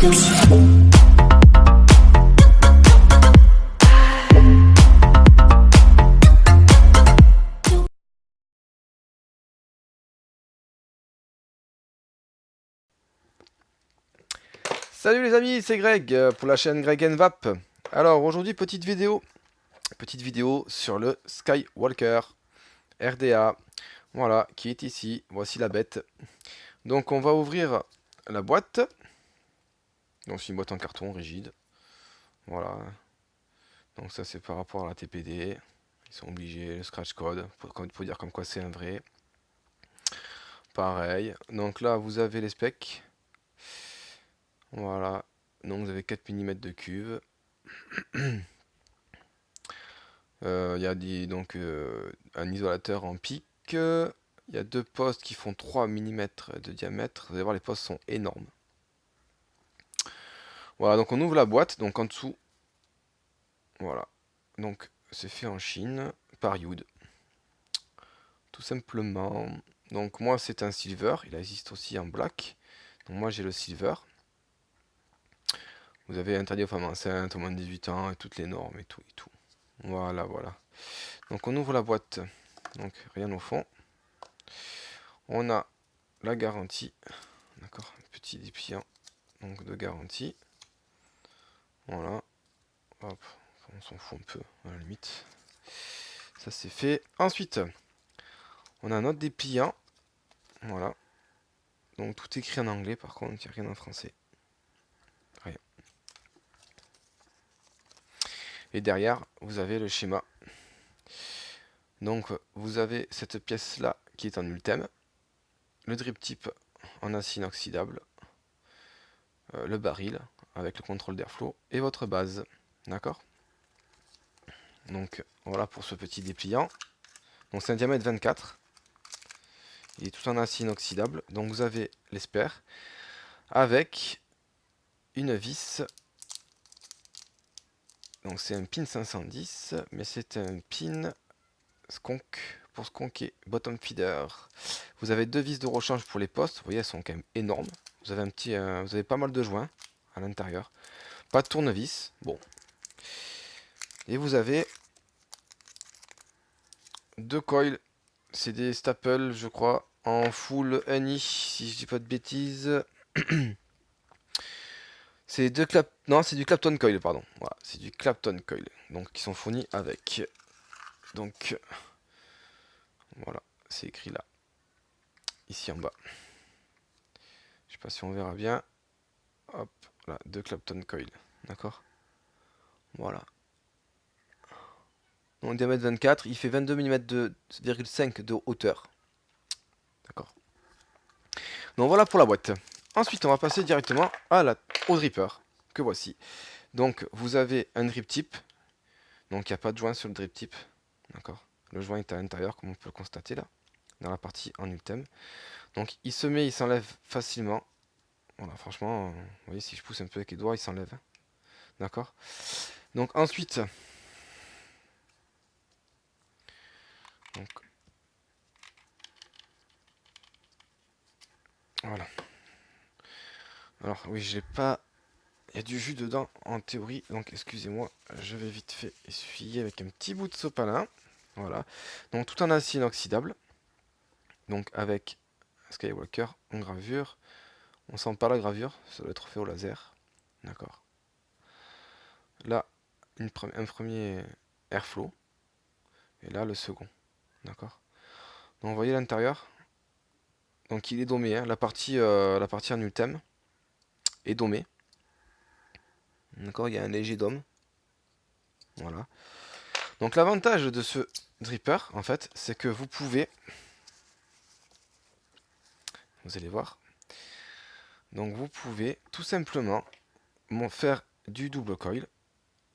Salut les amis, c'est Greg pour la chaîne Greg Vap. Alors aujourd'hui petite vidéo sur le Skywalker RDA, voilà, qui est ici. Voici la bête. Donc on va ouvrir la boîte. Donc c'est une boîte en carton rigide. Voilà. Donc ça c'est par rapport à la TPD. Ils sont obligés, le scratch code pour dire comme quoi c'est un vrai. Pareil. Donc là vous avez les specs. Voilà. Donc vous avez 4 mm de cuve. Il y a donc un isolateur en pic. Il y a deux postes qui font 3 mm de diamètre. Vous allez voir, les postes sont énormes. Voilà, donc on ouvre la boîte. Donc en dessous, voilà. Donc c'est fait en Chine par Youd. Tout simplement. Donc moi c'est un silver. Il existe aussi en black. Donc moi j'ai le silver. Vous avez interdit aux femmes enceintes, au moins de 18 ans, et toutes les normes et tout et tout. Voilà, voilà. Donc on ouvre la boîte. Donc rien au fond. On a la garantie. D'accord, petit dépliant donc de garantie. Voilà. Hop, on s'en fout un peu à la limite. Ça c'est fait. Ensuite, on a un autre dépliant. Voilà. Donc tout écrit en anglais par contre, il n'y a rien en français. Rien. Et derrière, vous avez le schéma. Donc vous avez cette pièce là qui est en ultime. Le drip tip en acier inoxydable. Le baril avec le contrôle d'airflow et votre base. D'accord? Donc voilà pour ce petit dépliant. Donc c'est un diamètre 24. Il est tout en acier inoxydable. Donc vous avez l'espère avec une vis. Donc c'est un pin 510, mais c'est un pin skunk pour skunker bottom feeder. Vous avez deux vis de rechange pour les postes. Vous voyez, elles sont quand même énormes. Vous avez vous avez pas mal de joints à l'intérieur. Pas de tournevis. Bon. Et vous avez deux coils. C'est des staples, je crois, en full NI, si je dis pas de bêtises. C'est non, c'est du Clapton Coil, pardon. Voilà, c'est du Clapton Coil, donc qui sont fournis avec. Donc voilà, c'est écrit là, ici en bas. Je sais pas si on verra bien. Hop, là, deux Clapton Coil, d'accord. Voilà. Donc diamètre 24, il fait 22 mm de 5 de hauteur. D'accord. Donc voilà pour la boîte. Ensuite, on va passer directement au dripper, que voici. Donc, vous avez un drip tip. Donc, il n'y a pas de joint sur le drip tip. D'accord. Le joint est à l'intérieur, comme on peut le constater là, dans la partie en ultime. Donc, il se met, il s'enlève facilement. Voilà, franchement, vous voyez, si je pousse un peu avec les doigts, il s'enlève. D'accord. Donc, ensuite, donc, voilà. Alors, oui, j'ai pas. Il y a du jus dedans en théorie, donc excusez-moi, je vais vite fait essuyer avec un petit bout de sopalin. Voilà. Donc, tout en acier inoxydable. Donc, avec Skywalker en gravure. On sent pas la gravure, ça doit être fait au laser. D'accord. Là, un premier airflow. Et là, le second. D'accord. Donc, vous voyez l'intérieur. Donc, il est domé. Hein. La partie en ultime est domée. D'accord, il y a un léger dôme. Voilà. Donc, l'avantage de ce dripper, en fait, c'est que vous pouvez. Vous allez voir. Donc, vous pouvez tout simplement faire du double coil.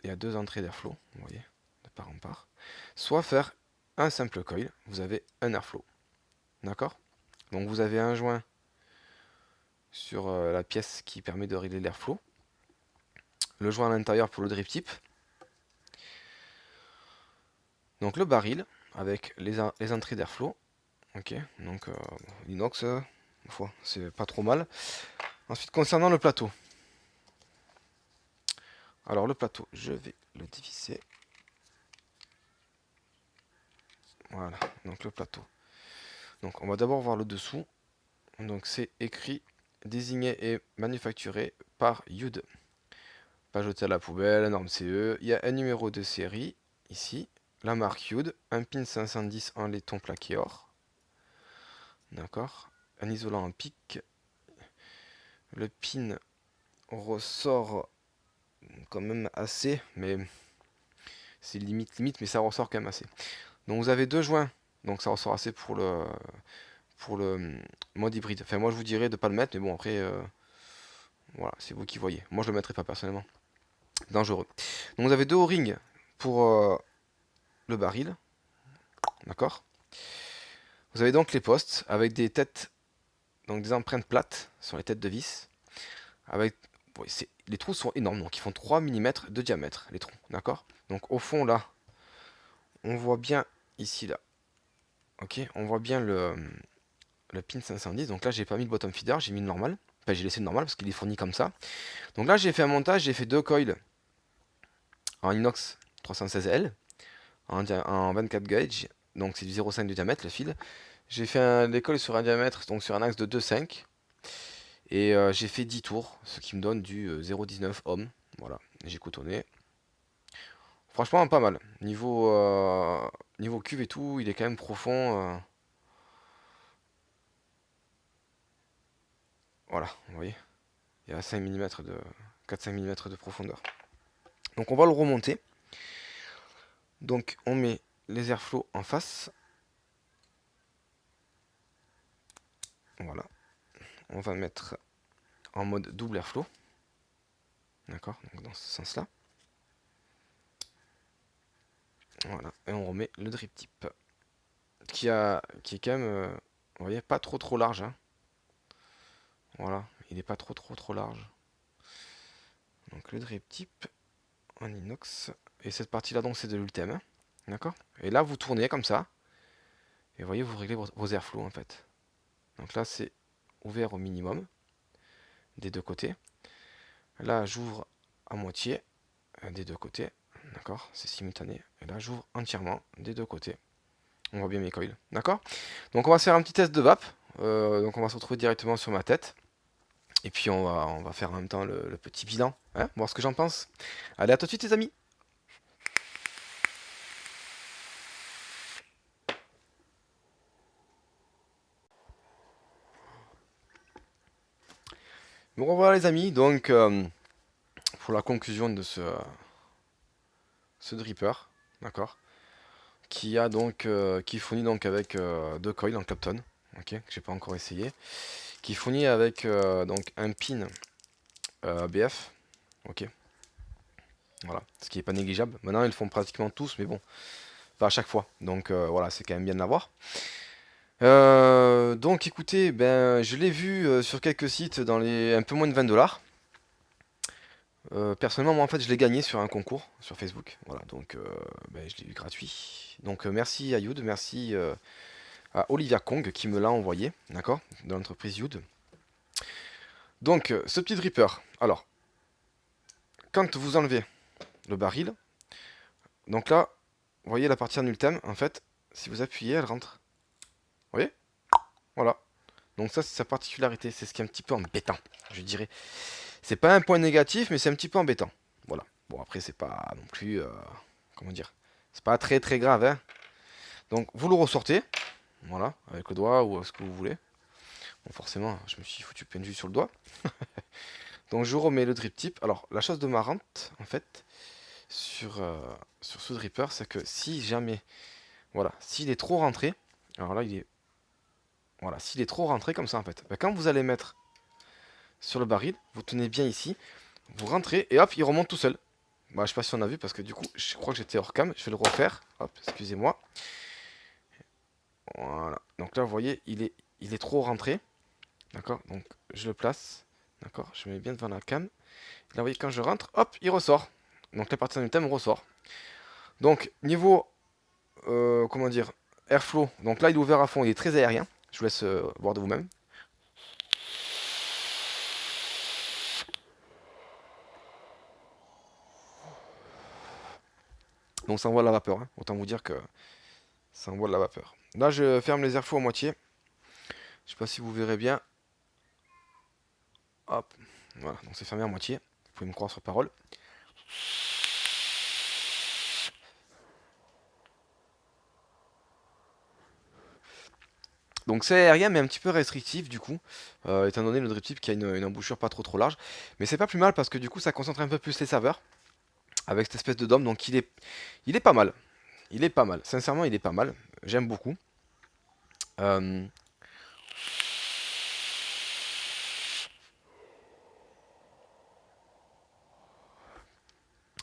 Il y a deux entrées d'airflow, vous voyez, de part en part. Soit faire un simple coil, vous avez un airflow. D'accord. Donc vous avez un joint sur la pièce qui permet de régler l'airflow. Le joint à l'intérieur pour le drip tip. Donc le baril avec les entrées d'airflow. Ok, donc l'inox, c'est pas trop mal. Ensuite concernant le plateau. Alors le plateau, je vais le dévisser. Voilà, donc le plateau. Donc on va d'abord voir le dessous. Donc c'est écrit, désigné et manufacturé par Yud. Pas jeté à la poubelle, norme CE. Il y a un numéro de série, ici. La marque Yud, un pin 510 en laiton plaqué or. D'accord. Un isolant en pic. Le pin ressort quand même assez, mais c'est limite, mais ça ressort quand même assez. Donc vous avez deux joints, donc ça ressort assez pour le mode hybride. Enfin moi je vous dirais de pas le mettre, mais bon après voilà, c'est vous qui voyez. Moi je le mettrai pas personnellement. Dangereux. Donc vous avez deux O-rings pour le baril, d'accord. Vous avez donc les postes avec des têtes, donc des empreintes plates sur les têtes de vis. Avec, ouais, les trous sont énormes, donc ils font 3 mm de diamètre, les trous, d'accord. Donc au fond là, on voit bien ici là, ok, on voit bien le pin 510. Donc là j'ai pas mis le bottom feeder, j'ai mis le normal. Enfin j'ai laissé le normal parce qu'il est fourni comme ça. Donc là j'ai fait un montage, j'ai fait deux coils en inox 316L en 24 gauge, donc c'est du 0,5 de diamètre le fil. J'ai fait des coils sur un diamètre, donc sur un axe de 2,5. Et j'ai fait 10 tours, ce qui me donne du 0,19 ohm. Voilà, j'ai cotonné. Franchement, pas mal. Niveau cuve et tout, il est quand même profond. Voilà, vous voyez. Il y a 5 mm de 4-5 mm de profondeur. Donc on va le remonter. Donc on met les airflows en face. Voilà. On va mettre en mode double airflow. D'accord, donc dans ce sens-là. Voilà, et on remet le drip tip. Qui est quand même, vous voyez, pas trop large. Hein. Voilà, il n'est pas trop large. Donc le drip tip en inox. Et cette partie-là, donc, c'est de l'ultime. Hein. D'accord. Et là, vous tournez comme ça. Et vous voyez, vous réglez vos airflows en fait. Donc là, c'est ouvert au minimum des deux côtés. Là, j'ouvre à moitié des deux côtés. D'accord. C'est simultané. Et là, j'ouvre entièrement des deux côtés. On voit bien mes coils. D'accord. Donc, on va se faire un petit test de vape. Donc, on va se retrouver directement sur ma tête. Et puis, on va faire en même temps le petit bilan. Hein, voir ce que j'en pense. Allez, à tout de suite, les amis. Bon, voilà, les amis. Donc, pour la conclusion de ce dripper, d'accord, qui fournit donc avec deux coils en Clapton, ok, que j'ai pas encore essayé, qui fournit avec donc un pin ABF, ok, voilà, ce qui est pas négligeable. Maintenant ils le font pratiquement tous, mais bon, pas à chaque fois, donc voilà, c'est quand même bien de l'avoir. Donc écoutez, ben je l'ai vu sur quelques sites dans les un peu moins de 20 $. Personnellement, moi en fait, je l'ai gagné sur un concours sur Facebook. Voilà, donc ben, je l'ai eu gratuit. Donc merci à Youd, merci à Olivia Kong qui me l'a envoyé, d'accord, de l'entreprise Youd. Donc ce petit dripper, alors, quand vous enlevez le baril, donc là, vous voyez la partie en ultime, en fait, si vous appuyez, elle rentre. Vous voyez? Voilà. Donc ça, c'est sa particularité, c'est ce qui est un petit peu embêtant, je dirais. C'est pas un point négatif, mais c'est un petit peu embêtant. Voilà. Bon, après, c'est pas non plus... comment dire? C'est pas très grave, hein. Donc, vous le ressortez. Voilà, avec le doigt ou ce que vous voulez. Bon, forcément, je me suis foutu plein de jus sur le doigt. Donc, je remets le drip tip. Alors, la chose de marrante, en fait, sur ce dripper, c'est que si jamais... Voilà, s'il est trop rentré... Alors là, il est... Voilà, s'il est trop rentré comme ça, en fait. Ben, quand vous allez mettre sur le baril, vous tenez bien ici. Vous rentrez et hop, il remonte tout seul. Bah, je sais pas si on a vu parce que du coup, je crois que j'étais hors cam. Je vais le refaire. Hop, excusez-moi. Voilà. Donc là, vous voyez, il est trop rentré. D'accord. Donc je le place. D'accord. Je mets bien devant la cam. Là, vous voyez, quand je rentre, hop, il ressort. Donc la partie du thème ressort. Donc niveau, comment dire, airflow. Donc là, il est ouvert à fond. Il est très aérien. Je vous laisse voir de vous-même. Donc ça envoie de la vapeur, hein. Autant vous dire que ça envoie de la vapeur. Là, je ferme les airflows à moitié. Je sais pas si vous verrez bien. Hop, voilà, donc c'est fermé à moitié. Vous pouvez me croire sur parole. Donc c'est aérien mais un petit peu restrictif du coup, étant donné le drip tip qui a une embouchure pas trop large. Mais c'est pas plus mal parce que du coup ça concentre un peu plus les saveurs avec cette espèce de dôme. Donc il est pas mal. Il est pas mal. Sincèrement il est pas mal. J'aime beaucoup. Euh,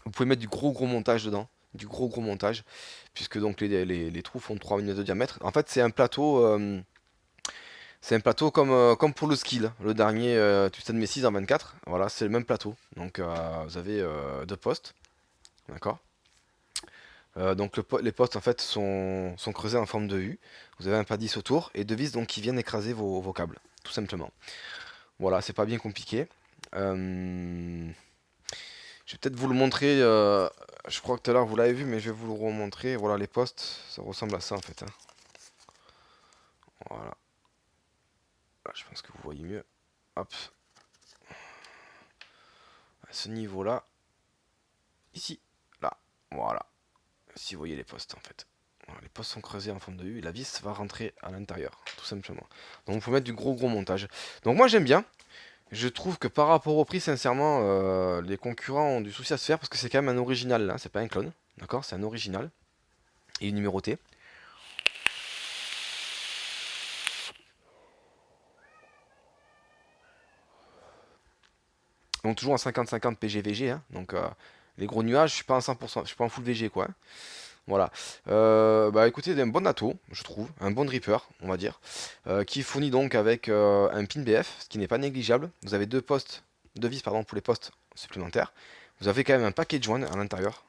Vous pouvez mettre du gros montage dedans. Du gros montage. Puisque donc les trous font 3 mm de diamètre. En fait c'est un plateau comme pour le skill, le dernier Twisted Messi en 24. Voilà, c'est le même plateau. Donc vous avez deux postes. D'accord. Donc les postes en fait sont creusés en forme de U. Vous avez un padis autour et deux vis donc qui viennent écraser vos câbles, tout simplement. Voilà, c'est pas bien compliqué. Euh, je vais peut-être vous le montrer. Je crois que tout à l'heure vous l'avez vu, mais je vais vous le remontrer. Voilà, les postes, ça ressemble à ça en fait, hein. Voilà. Là, je pense que vous voyez mieux. Hop. À ce niveau-là. Ici. Là. Voilà. Si vous voyez les postes en fait. Voilà, les postes sont creusés en forme de U et la vis va rentrer à l'intérieur, tout simplement. Donc il faut mettre du gros montage. Donc moi j'aime bien. Je trouve que par rapport au prix, sincèrement, les concurrents ont du souci à se faire parce que c'est quand même un original là, c'est pas un clone. D'accord, c'est un original. Et numéroté. Donc toujours en 50-50 PG-VG, hein. Donc les gros nuages, je suis pas en 100%, je suis pas en full VG quoi, hein. Voilà. Bah écoutez, un bon ato, je trouve, un bon dripper, on va dire, qui est fourni donc avec un pin BF, ce qui n'est pas négligeable. Vous avez deux vis pardon pour les postes supplémentaires. Vous avez quand même un paquet de joints à l'intérieur.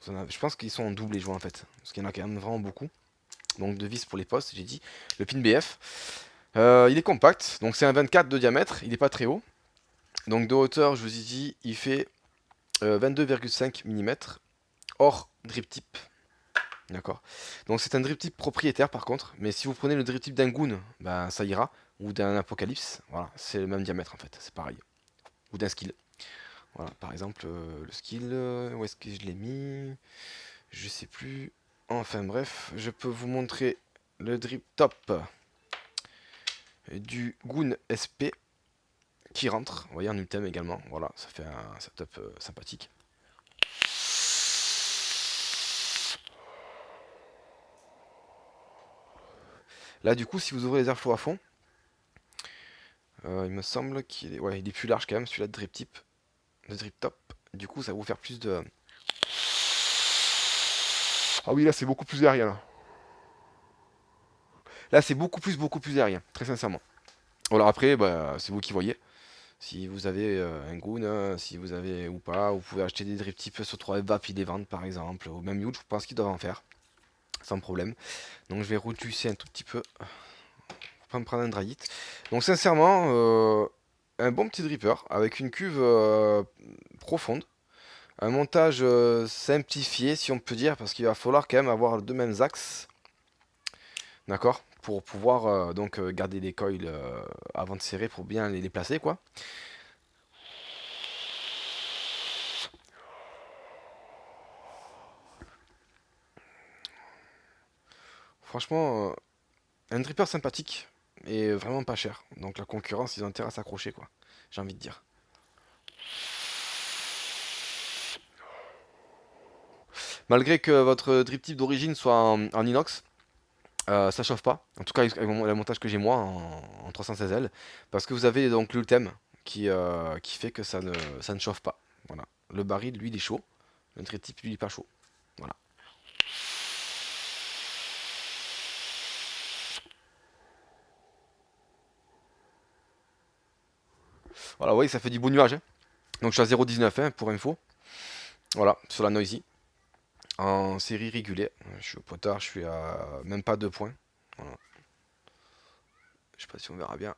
Je pense qu'ils sont en double les joints en fait, parce qu'il y en a quand même vraiment beaucoup. Donc deux vis pour les postes, j'ai dit. Le pin BF. Il est compact, donc c'est un 24 de diamètre, il n'est pas très haut. Donc de hauteur, je vous ai dit, il fait 22,5 mm hors drip tip. D'accord. Donc c'est un drip tip propriétaire par contre, mais si vous prenez le drip tip d'un Goon, ben ça ira, ou d'un Apocalypse, voilà, c'est le même diamètre en fait, c'est pareil. Ou d'un skill. Voilà, par exemple, le skill, où est-ce que je l'ai mis? Je sais plus. Enfin bref, je peux vous montrer le drip top du Goon SP qui rentre. Vous voyez en ultime également, voilà, ça fait un setup sympathique. Là du coup, si vous ouvrez les airflows à fond, il me semble qu'il est, ouais, il est plus large quand même, celui-là de drip tip, de drip top. Du coup, ça va vous faire plus de... Ah oui, là c'est beaucoup plus aérien. Là c'est beaucoup plus aérien, très sincèrement. Alors après, bah, c'est vous qui voyez. Si vous avez un Goon, si vous avez ou pas, vous pouvez acheter des drip tips sur 3FVAP puis les vendre par exemple. Ou même Huge, je pense qu'ils doivent en faire, sans problème. Donc je vais retusser un tout petit peu pour pas me prendre un dry hit. Donc sincèrement, un bon petit dripper avec une cuve profonde. Un montage simplifié si on peut dire, parce qu'il va falloir quand même avoir les deux mêmes axes. D'accord, pour pouvoir donc garder les coils avant de serrer pour bien les placer quoi. Franchement, un dripper sympathique et vraiment pas cher. Donc la concurrence, ils ont intérêt à s'accrocher quoi. J'ai envie de dire. Malgré que votre drip tip d'origine soit en inox, ça chauffe pas. En tout cas, avec le montage que j'ai moi en 316L, parce que vous avez donc l'ultem qui fait que ça ne chauffe pas. Voilà. Le baril, lui, il est chaud. Le drip tip, lui, il est pas chaud. Voilà. Voilà, vous voyez, ça fait du beau nuage, hein. Donc je suis à 0,19 hein, pour info. Voilà, sur la Noisy. En série régulée. Je suis au potard, je suis à même pas 2 points. Voilà. Je sais pas si on verra bien.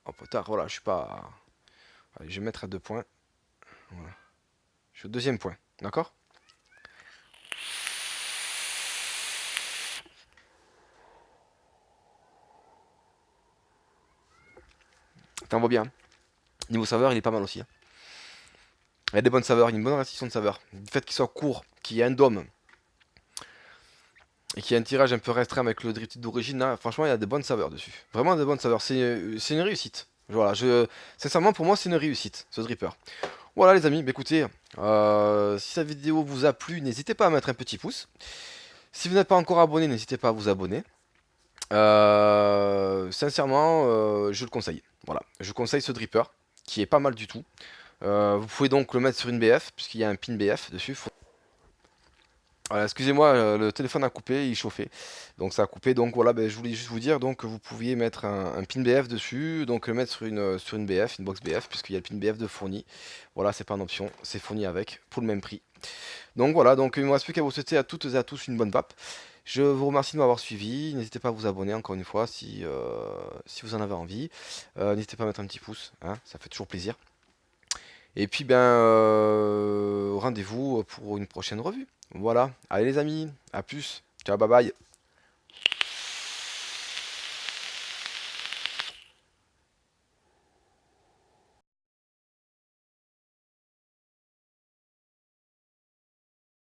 Au potard, voilà, je suis pas. Allez, je vais mettre à 2 points. Voilà. Je suis au deuxième point. D'accord. T'en vois bien. Niveau saveur, il est pas mal aussi, hein. Il y a des bonnes saveurs, il y a une bonne restriction de saveurs. Le fait qu'il soit court, qu'il y ait un dôme, et qu'il y ait un tirage un peu restreint avec le drip d'origine, là, franchement, il y a des bonnes saveurs dessus. Vraiment des bonnes saveurs. C'est une réussite. Voilà, sincèrement, pour moi, c'est une réussite, ce dripper. Voilà, les amis, bah, écoutez, si cette vidéo vous a plu, n'hésitez pas à mettre un petit pouce. Si vous n'êtes pas encore abonné, n'hésitez pas à vous abonner. Sincèrement, je le conseille. Voilà, je conseille ce dripper, qui est pas mal du tout. Vous pouvez donc le mettre sur une BF, puisqu'il y a un pin BF dessus. Voilà, excusez-moi, le téléphone a coupé, il chauffait. Donc ça a coupé. Donc voilà, ben, je voulais juste vous dire donc, que vous pouviez mettre un pin BF dessus. Donc le mettre sur une BF, une box BF, puisqu'il y a le pin BF de fourni. Voilà, c'est pas une option, c'est fourni avec, pour le même prix. Donc voilà, donc il ne me reste plus qu'à vous souhaiter à toutes et à tous une bonne vape. Je vous remercie de m'avoir suivi. N'hésitez pas à vous abonner encore une fois si vous en avez envie. N'hésitez pas à mettre un petit pouce, hein, ça fait toujours plaisir. Et puis ben rendez-vous pour une prochaine revue. Voilà, allez les amis, à plus, ciao, bye bye.